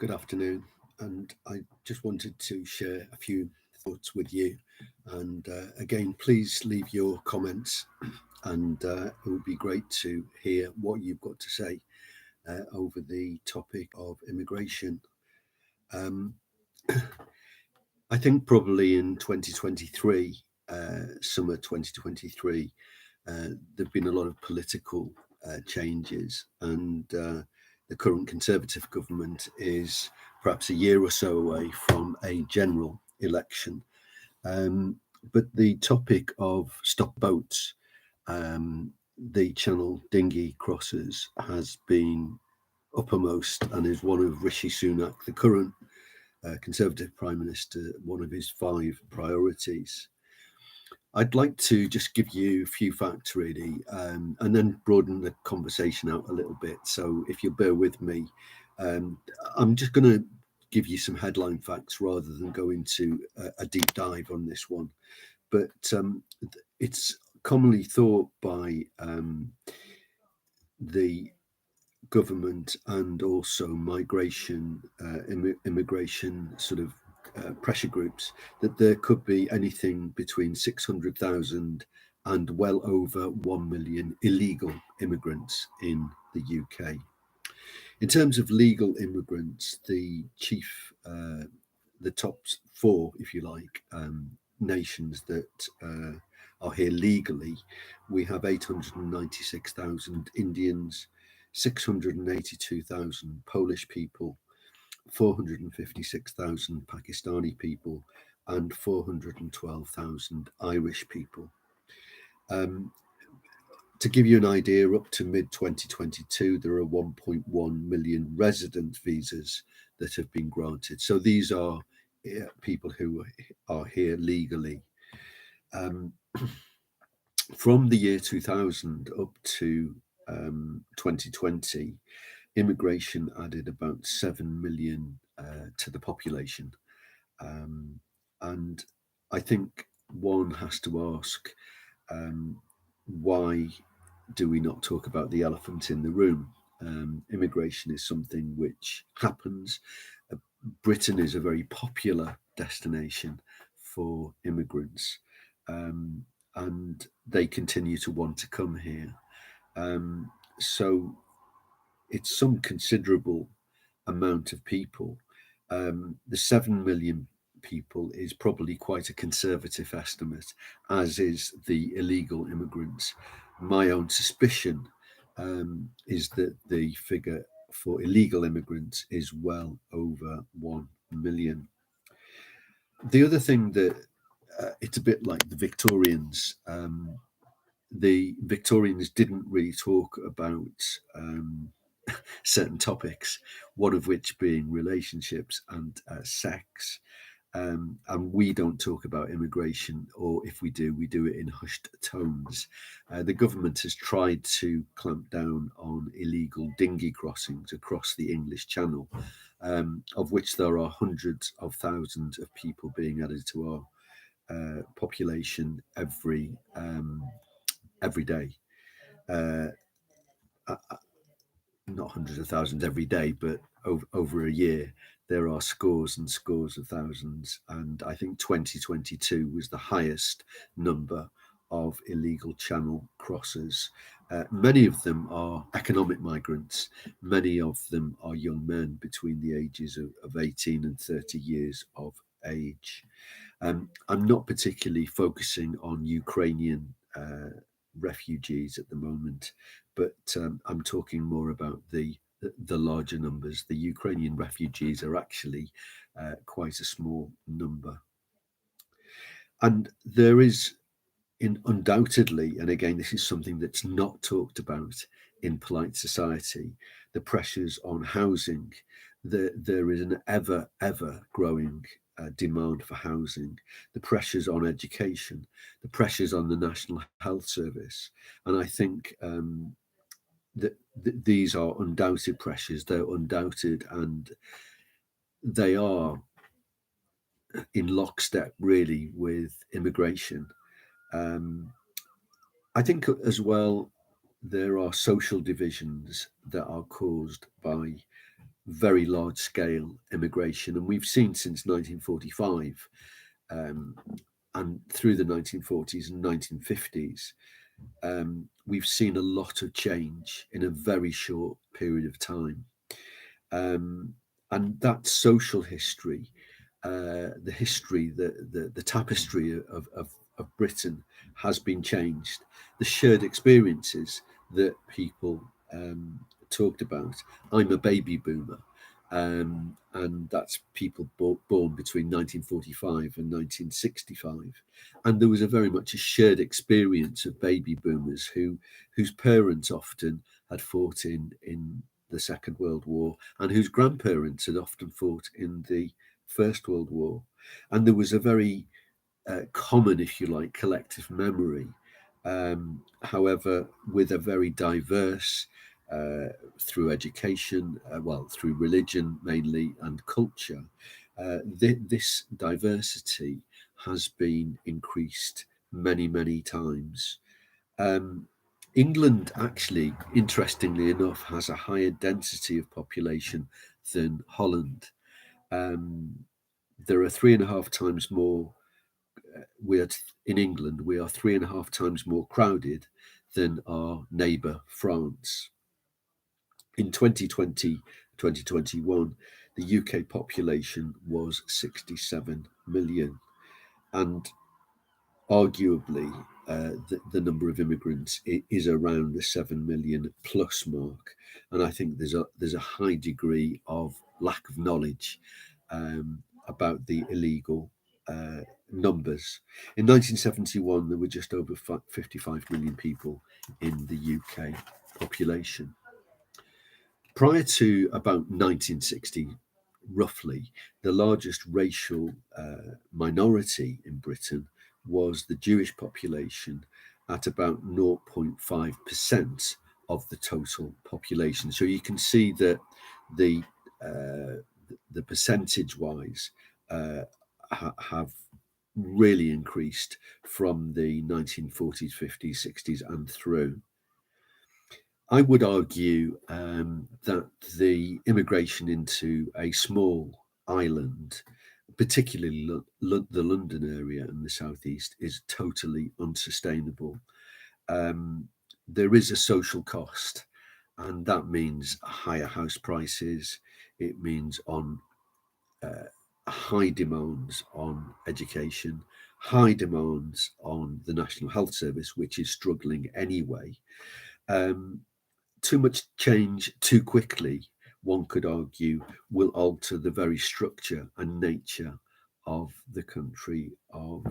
Good afternoon, and I just wanted to share a few thoughts with you. And again, please leave your comments, and it would be great to hear what you've got to say over the topic of immigration. Um, I think probably in 2023, summer 2023, there've been a lot of political changes, and the current Conservative government is perhaps a year or so away from a general election. Um, but the topic of stop boats, the Channel dinghy crossers, has been uppermost and is one of Rishi Sunak, the current Conservative Prime Minister, one of his five priorities. I'd like to just give you a few facts, really, and then broaden the conversation out a little bit. So, if you'll bear with me, um, I'm just going to give you some headline facts rather than go into a deep dive on this one. But it's commonly thought by the government and also immigration sort of pressure groups that there could be anything between 600,000 and well over 1 million illegal immigrants in the UK. In terms of legal immigrants, the top four, if you like, nations that are here legally, we have 896,000 Indians, 682,000 Polish people, 456,000 Pakistani people, and 412,000 Irish people. Um, to give you an idea, up to mid 2022, there are 1.1 million resident visas that have been granted. So these are people who are here legally. Um, from the year 2000 up to 2020, immigration added about 7 million to the population. And I think one has to ask, why do we not talk about the elephant in the room? Immigration is something which happens. Uh, Britain is a very popular destination for immigrants, and they continue to want to come here. So it's some considerable amount of people. The 7 million people is probably quite a conservative estimate, as is the illegal immigrants. My own suspicion is that the figure for illegal immigrants is well over 1 million. The other thing that it's a bit like the Victorians. The Victorians didn't really talk about certain topics, one of which being relationships and sex. And we don't talk about immigration, or if we do it in hushed tones. The government has tried to clamp down on illegal dinghy crossings across the English Channel, of which there are hundreds of thousands of people being added to our population every day. Uh, Not hundreds of thousands every day, but over a year, there are scores and scores of thousands. And I think 2022 was the highest number of illegal channel crossers. Many of them are economic migrants. Many of them are young men between the ages of 18 and 30 years of age. I'm not particularly focusing on Ukrainian refugees at the moment, but I'm talking more about the larger numbers. The Ukrainian refugees are actually quite a small number, and there is undoubtedly, and again, this is something that's not talked about in polite society, the pressures on housing. There is an ever growing demand for housing, the pressures on education, the pressures on the National Health Service. And I think that these are undoubted pressures, they're undoubted, and they are in lockstep really with immigration. Um, I think as well, there are social divisions that are caused by very large scale immigration. And we've seen since 1945 and through the 1940s and 1950s, we've seen a lot of change in a very short period of time. And that social history, the history, the tapestry of Britain has been changed. The shared experiences that people talked about. I'm a baby boomer, and that's people born between 1945 and 1965. And there was a very much a shared experience of baby boomers whose parents often had fought in the Second World War, and whose grandparents had often fought in the First World War. And there was a very common, if you like, collective memory. However, with a very diverse, through education, through religion mainly, and culture, this diversity has been increased many, many times. England actually, interestingly enough, has a higher density of population than Holland. There are 3.5 times more. In England, we are 3.5 times more crowded than our neighbour France. In 2020, 2021, the UK population was 67 million, and arguably the number of immigrants is around the 7 million plus mark. And I think there's a high degree of lack of knowledge about the illegal numbers. In 1971, there were just over 55 million people in the UK population. Prior to about 1960, roughly, the largest racial minority in Britain was the Jewish population at about 0.5% of the total population. So you can see that the percentage wise have really increased from the 1940s, 50s, 60s, and through. I would argue that the immigration into a small island, particularly the London area and the southeast, is totally unsustainable. There is a social cost, and that means higher house prices. It means high demands on education, high demands on the National Health Service, which is struggling anyway. Too much change too quickly, one could argue, will alter the very structure and nature of the country of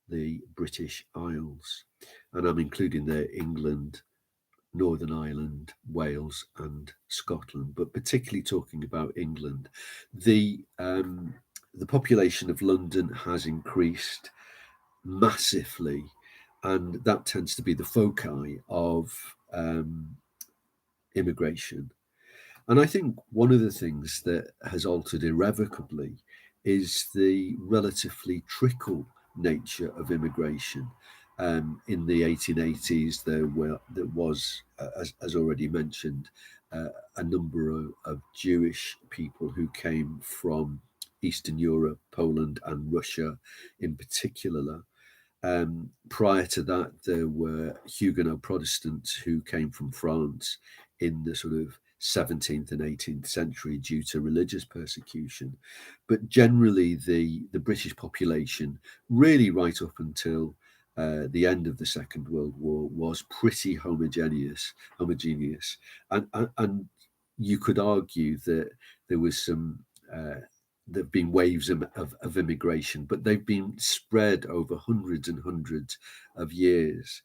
the British Isles. And I'm including there England, Northern Ireland, Wales, and Scotland, but particularly talking about England. The population of London has increased massively, and that tends to be the foci of immigration. And I think one of the things that has altered irrevocably is the relatively trickle nature of immigration. In the 1880s, there was, as already mentioned, a number of Jewish people who came from Eastern Europe, Poland, and Russia in particular. Prior to that, there were Huguenot Protestants who came from France in the sort of 17th and 18th century due to religious persecution. But generally, the British population, really right up until the end of the Second World War, was pretty homogeneous, and you could argue that there was some. There have been waves of immigration, but they've been spread over hundreds and hundreds of years.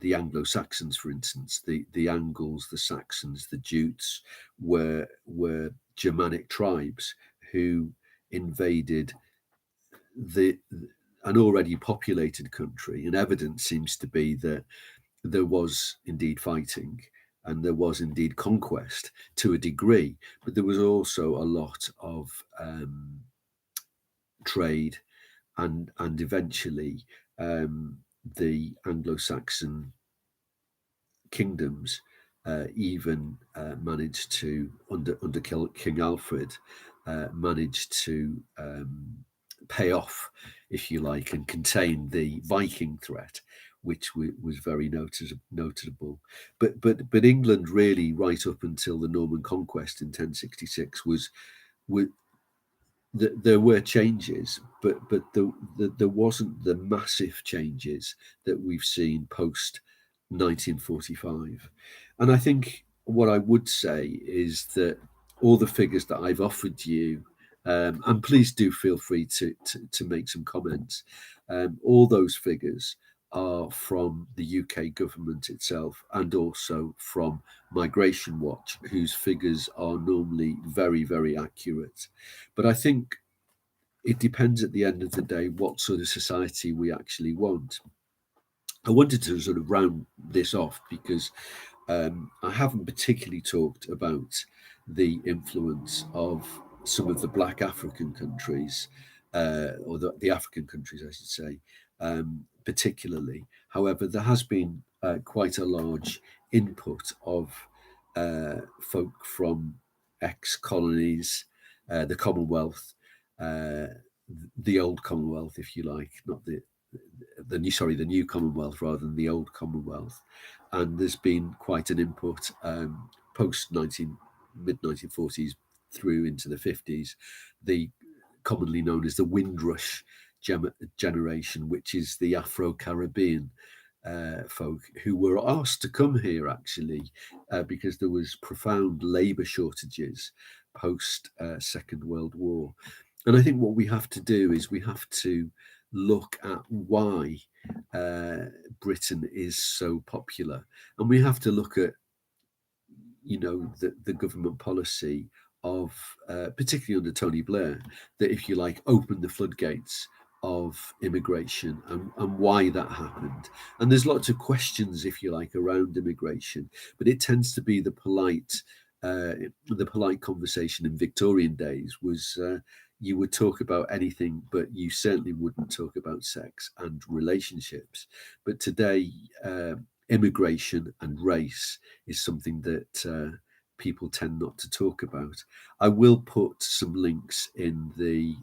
The Anglo-Saxons, for instance, the Angles, the Saxons, the Jutes were Germanic tribes who invaded an already populated country, and evidence seems to be that there was indeed fighting and there was indeed conquest to a degree, but there was also a lot of trade, and eventually the Anglo-Saxon kingdoms even managed to, under King Alfred, managed to pay off, if you like, and contain the Viking threat, which was very notable. But England really, right up until the Norman conquest in 1066, was there were changes, but there wasn't the massive changes that we've seen post 1945. And I think what I would say is that all the figures that I've offered you, and please do feel free to make some comments, all those figures are from the UK government itself and also from Migration Watch, whose figures are normally very, very accurate. But I think it depends at the end of the day what sort of society we actually want. I wanted to sort of round this off because I haven't particularly talked about the influence of some of the Black African countries, or the African countries, I should say, particularly. However, there has been quite a large input of folk from ex-colonies, the Commonwealth, the old Commonwealth, if you like, not the new Commonwealth rather than the old Commonwealth. And there's been quite an input post mid 1940s through into the 50s, the commonly known as the Windrush generation, which is the Afro-Caribbean folk who were asked to come here actually because there was profound labour shortages post Second World War. And I think what we have to do is we have to look at why Britain is so popular, and we have to look at the government policy of particularly under Tony Blair, that, if you like, opened the floodgates of immigration and why that happened. And there's lots of questions, if you like, around immigration, but it tends to be the polite conversation in Victorian days was you would talk about anything, but you certainly wouldn't talk about sex and relationships. But today, immigration and race is something that people tend not to talk about. I will put some links in the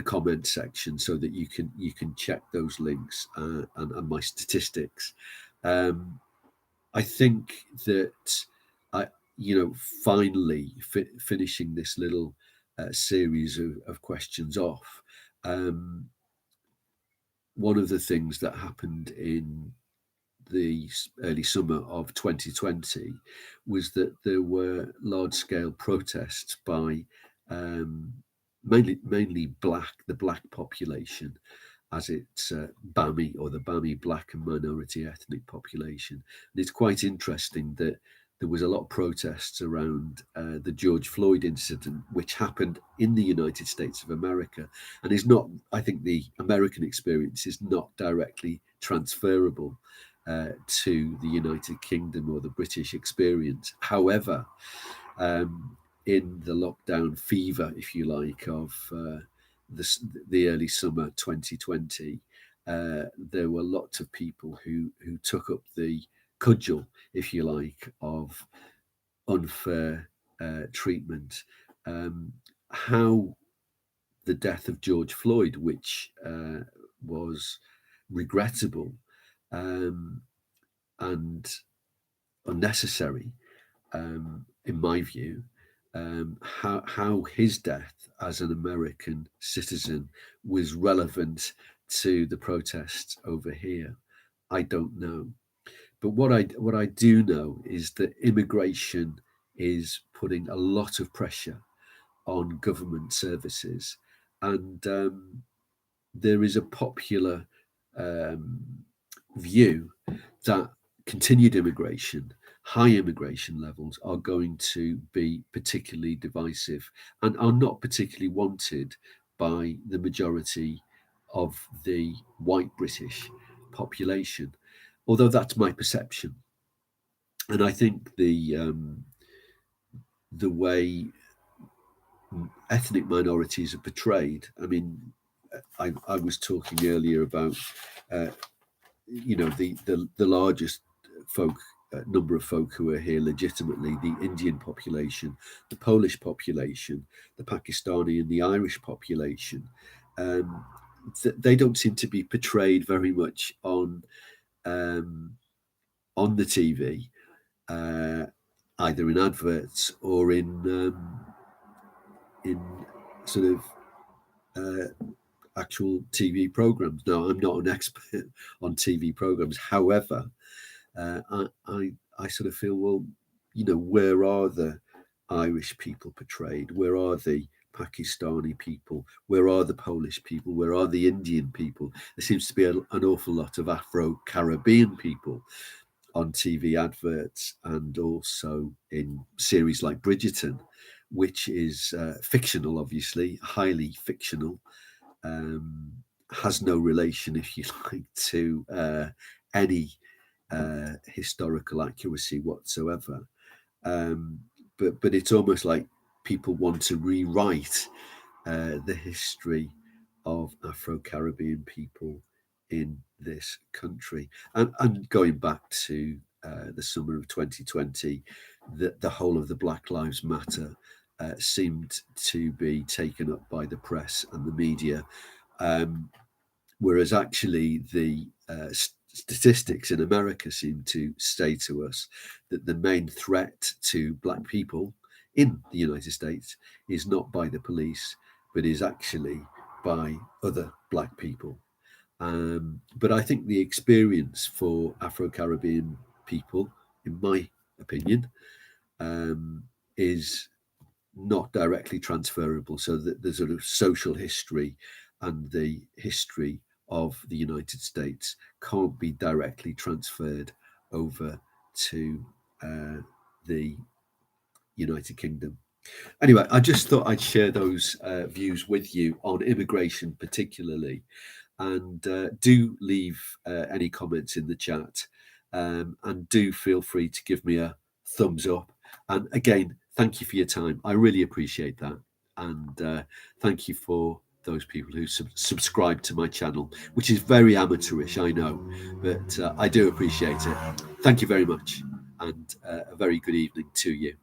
comment section so that you can check those links and my statistics. I think that finally finishing this little series of questions off. One of the things that happened in the early summer of 2020 was that there were large-scale protests by mainly the black population, as it's BAMI, or the BAMI Black and Minority Ethnic Population. And it's quite interesting that there was a lot of protests around the George Floyd incident, which happened in the United States of America, and is not, I think the American experience is not directly transferable to the United Kingdom or the British experience. However, in the lockdown fever, if you like, of the early summer 2020, there were lots of people who took up the cudgel, if you like, of unfair treatment. How the death of George Floyd, which was regrettable and unnecessary, in my view, how his death as an American citizen was relevant to the protests over here, I don't know. But what I do know is that immigration is putting a lot of pressure on government services, and there is a popular view that continued immigration, high immigration levels, are going to be particularly divisive and are not particularly wanted by the majority of the white British population, although that's my perception. And I think the way ethnic minorities are portrayed, I mean, I was talking earlier about the largest folk number of folk who are here legitimately, the Indian population, the Polish population, the Pakistani and the Irish population. They don't seem to be portrayed very much on the TV, either in adverts or in sort of actual TV programs. Now, I'm not an expert on TV programs. However, I sort of feel, well, where are the Irish people portrayed? Where are the Pakistani people? Where are the Polish people? Where are the Indian people? There seems to be an awful lot of Afro-Caribbean people on TV adverts and also in series like Bridgerton, which is fictional, obviously, highly fictional, has no relation, if you like, to any historical accuracy whatsoever. But it's almost like people want to rewrite the history of Afro-Caribbean people in this country. And going back to the summer of 2020, the whole of the Black Lives Matter seemed to be taken up by the press and the media, whereas actually the statistics in America seem to say to us that the main threat to Black people in the United States is not by the police, but is actually by other Black people. But I think the experience for Afro-Caribbean people, in my opinion, is not directly transferable. So that the sort of social history and the history of the United States can't be directly transferred over to the United Kingdom. Anyway, I just thought I'd share those views with you on immigration particularly. And do leave any comments in the chat, and do feel free to give me a thumbs up. And again, thank you for your time. I really appreciate that. And thank you for those people who subscribe to my channel, which is very amateurish, I know, but I do appreciate it. Thank you very much, and a very good evening to you.